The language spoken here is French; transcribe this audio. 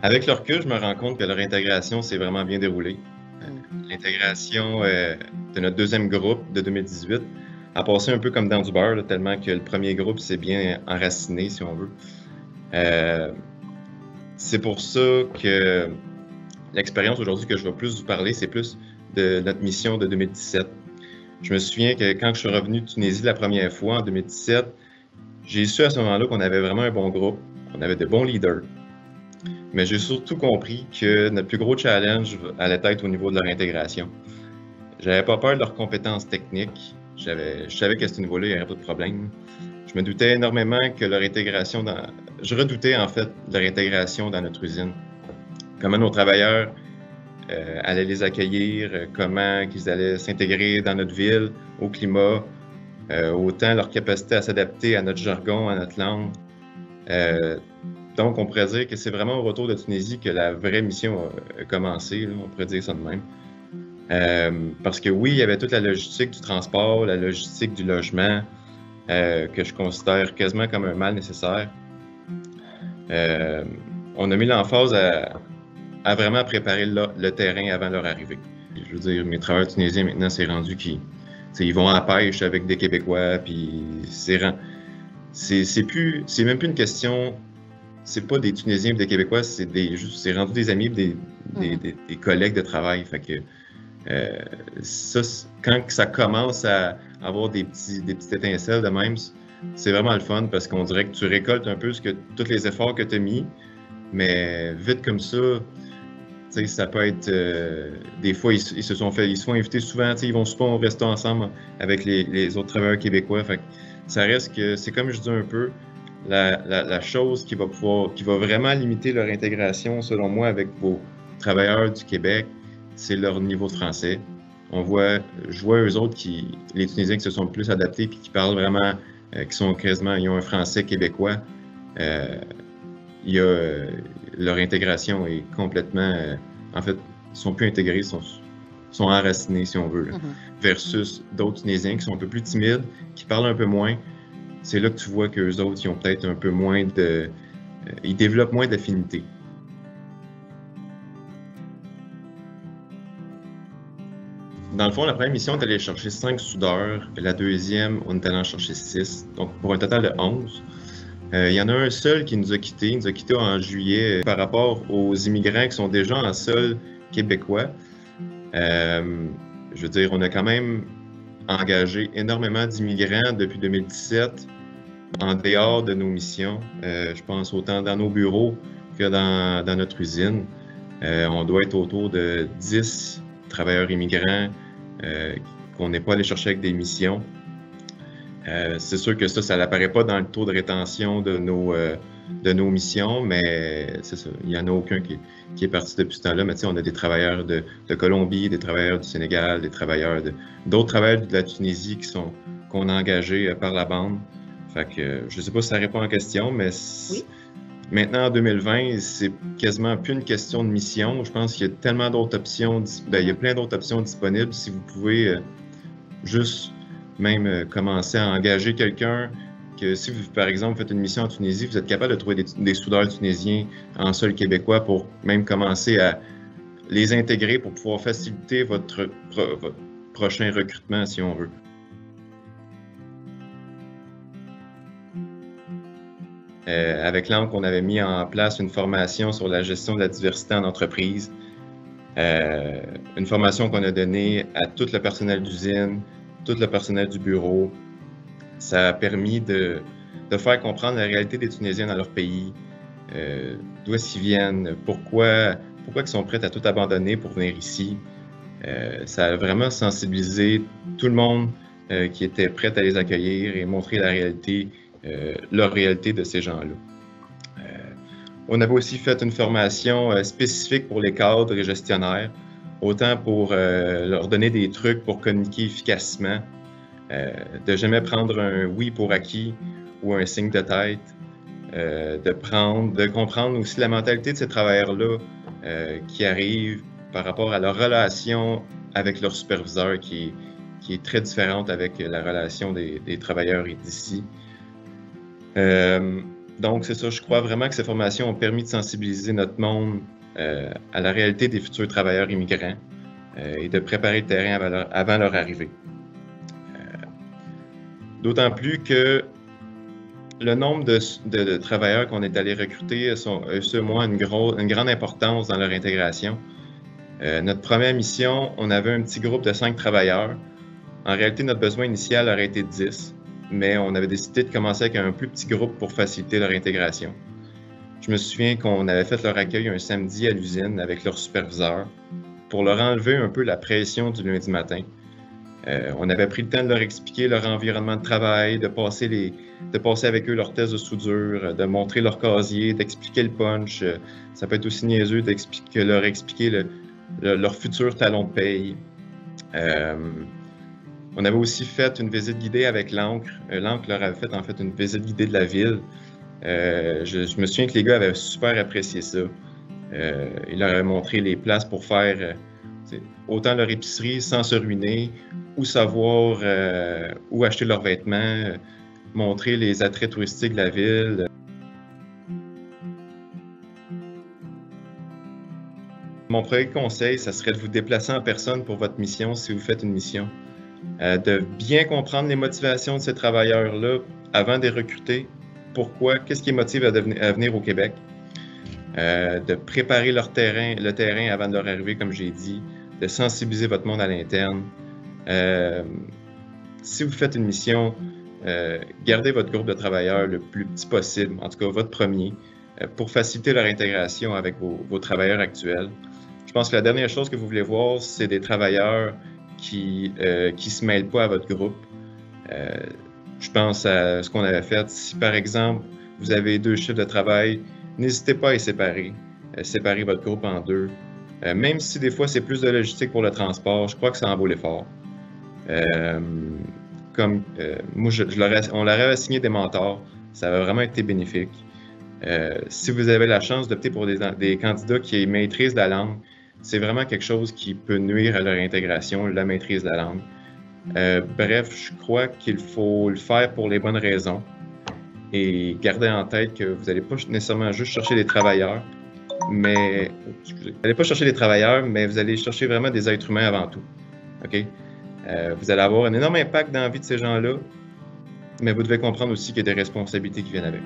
Avec le recul, je me rends compte que leur intégration s'est vraiment bien déroulée. Mm. L'intégration de notre deuxième groupe de 2018 a passé un peu comme dans du beurre, là, tellement que le premier groupe s'est bien enraciné, si on veut. C'est pour ça que l'expérience aujourd'hui que je vais plus vous parler, c'est plus de notre mission de 2017. Je me souviens que quand je suis revenu de Tunisie la première fois en 2017, j'ai su à ce moment-là qu'on avait vraiment un bon groupe, on avait de bons leaders. Mais j'ai surtout compris que notre plus gros challenge allait être au niveau de leur intégration. J'avais pas peur de leurs compétences techniques. Je savais qu'à ce niveau-là, il n'y aurait pas de problème. Je me doutais énormément que leur intégration dans... Je redoutais en fait leur intégration dans notre usine. Comment nos travailleurs allaient les accueillir, comment ils allaient s'intégrer dans notre ville, au climat, autant leur capacité à s'adapter à notre jargon, à notre langue. Donc, on pourrait dire que c'est vraiment au retour de Tunisie que la vraie mission a commencé, là, on pourrait dire ça de même. Parce que oui, il y avait toute la logistique du transport, la logistique du logement, que je considère quasiment comme un mal nécessaire. On a mis l'emphase à vraiment préparer le terrain avant leur arrivée. Je veux dire, mes travailleurs tunisiens, maintenant, c'est rendu qu'ils vont à la pêche avec des Québécois, puis c'est même plus une question... C'est pas des Tunisiens et des Québécois, c'est rendu des amis, des collègues de travail. Fait que ça, quand ça commence à avoir des petites étincelles de même, c'est vraiment le fun parce qu'on dirait que tu récoltes un peu tous les efforts que tu as mis, mais vite comme ça, ça peut être... des fois, ils se font inviter souvent, ils vont souvent au resto ensemble avec les autres travailleurs québécois. Fait que ça reste que, c'est comme je dis un peu, la chose qui va vraiment limiter leur intégration, selon moi, avec vos travailleurs du Québec, c'est leur niveau de français. Je vois eux autres les Tunisiens qui se sont plus adaptés puis qui parlent vraiment, ils ont un français québécois. Leur intégration est complètement, en fait, ils sont plus intégrés, sont enracinés, si on veut, là, versus d'autres Tunisiens qui sont un peu plus timides, qui parlent un peu moins. C'est là que tu vois qu'eux autres, ils ont peut-être un peu moins ils développent moins d'affinité. Dans le fond, la première mission, on est allé chercher 5 soudeurs. La deuxième, on est allé en chercher 6. Donc, pour un total de 11. Il y en a un seul qui nous a quittés. Il nous a quittés en juillet par rapport aux immigrants qui sont déjà en sol québécois. Je veux dire, on a quand même engagé énormément d'immigrants depuis 2017 en dehors de nos missions. Je pense autant dans nos bureaux que dans notre usine. On doit être autour de 10 travailleurs immigrants qu'on n'est pas allé chercher avec des missions. C'est sûr que ça n'apparaît pas dans le taux de rétention de nos missions, mais c'est ça, il n'y en a aucun qui est parti depuis ce temps-là. Mais on a des travailleurs de Colombie, des travailleurs du Sénégal, des travailleurs d'autres travailleurs de la Tunisie qu'on a engagés par la bande. Fait que je ne sais pas si ça répond à la question, mais oui. Maintenant, en 2020, c'est quasiment plus une question de mission. Je pense qu'il y a tellement d'autres options. Il y a plein d'autres options disponibles. Si vous pouvez juste même commencer à engager quelqu'un, que si vous, par exemple, faites une mission en Tunisie, vous êtes capable de trouver des soudeurs tunisiens en sol québécois pour même commencer à les intégrer pour pouvoir faciliter votre prochain recrutement, si on veut. Avec l'ANC, on avait mis en place une formation sur la gestion de la diversité en entreprise. Une formation qu'on a donnée à tout le personnel d'usine, tout le personnel du bureau. Ça a permis de faire comprendre la réalité des Tunisiens dans leur pays, d'où est-ce qu'ils viennent, pourquoi ils sont prêts à tout abandonner pour venir ici. Ça a vraiment sensibilisé tout le monde qui était prêt à les accueillir et montrer leur réalité de ces gens-là. On avait aussi fait une formation spécifique pour les cadres et gestionnaires, autant pour leur donner des trucs pour communiquer efficacement, de jamais prendre un oui pour acquis ou un signe de tête, de comprendre aussi la mentalité de ces travailleurs-là qui arrivent par rapport à leur relation avec leur superviseur qui est très différente avec la relation des travailleurs d'ici. Donc, c'est ça, je crois vraiment que ces formations ont permis de sensibiliser notre monde à la réalité des futurs travailleurs immigrants et de préparer le terrain avant leur arrivée. D'autant plus que le nombre de travailleurs qu'on est allé recruter a selon moi une grande importance dans leur intégration. Notre première mission, on avait un petit groupe de 5 travailleurs. En réalité, notre besoin initial aurait été 10, mais on avait décidé de commencer avec un plus petit groupe pour faciliter leur intégration. Je me souviens qu'on avait fait leur accueil un samedi à l'usine avec leur superviseur pour leur enlever un peu la pression du lundi matin. On avait pris le temps de leur expliquer leur environnement de travail, de passer avec eux leurs tests de soudure, de montrer leur casier, d'expliquer le punch. Ça peut être aussi niaiseux de leur expliquer leur futur talon de paye. On avait aussi fait une visite guidée avec l'ANCRE. L'ANCRE leur avait fait en fait une visite guidée de la ville. Je me souviens que les gars avaient super apprécié ça. Ils leur avaient montré les places pour faire autant leur épicerie sans se ruiner, ou savoir où acheter leurs vêtements, montrer les attraits touristiques de la ville. Mon premier conseil, ça serait de vous déplacer en personne pour votre mission si vous faites une mission. De bien comprendre les motivations de ces travailleurs-là avant de les recruter. Pourquoi? Qu'est-ce qui les motive à venir au Québec? De préparer le terrain avant de leur arriver, comme j'ai dit, de sensibiliser votre monde à l'interne. Si vous faites une mission, gardez votre groupe de travailleurs le plus petit possible, en tout cas votre premier, pour faciliter leur intégration avec vos travailleurs actuels. Je pense que la dernière chose que vous voulez voir, c'est des travailleurs qui se mêlent pas à votre groupe. Je pense à ce qu'on avait fait. Si par exemple, vous avez 2 chiffres de travail, n'hésitez pas à les séparer. Séparer votre groupe en 2. Même si des fois c'est plus de logistique pour le transport, je crois que ça en vaut l'effort. Moi, on leur avait assigné des mentors. Ça a vraiment été bénéfique. Si vous avez la chance d'opter pour des candidats qui maîtrisent la langue, c'est vraiment quelque chose qui peut nuire à leur intégration, la maîtrise de la langue. Bref, je crois qu'il faut le faire pour les bonnes raisons et garder en tête que vous n'allez pas nécessairement juste chercher des travailleurs, mais vous allez chercher vraiment des êtres humains avant tout. OK? Vous allez avoir un énorme impact dans la vie de ces gens-là, mais vous devez comprendre aussi qu'il y a des responsabilités qui viennent avec.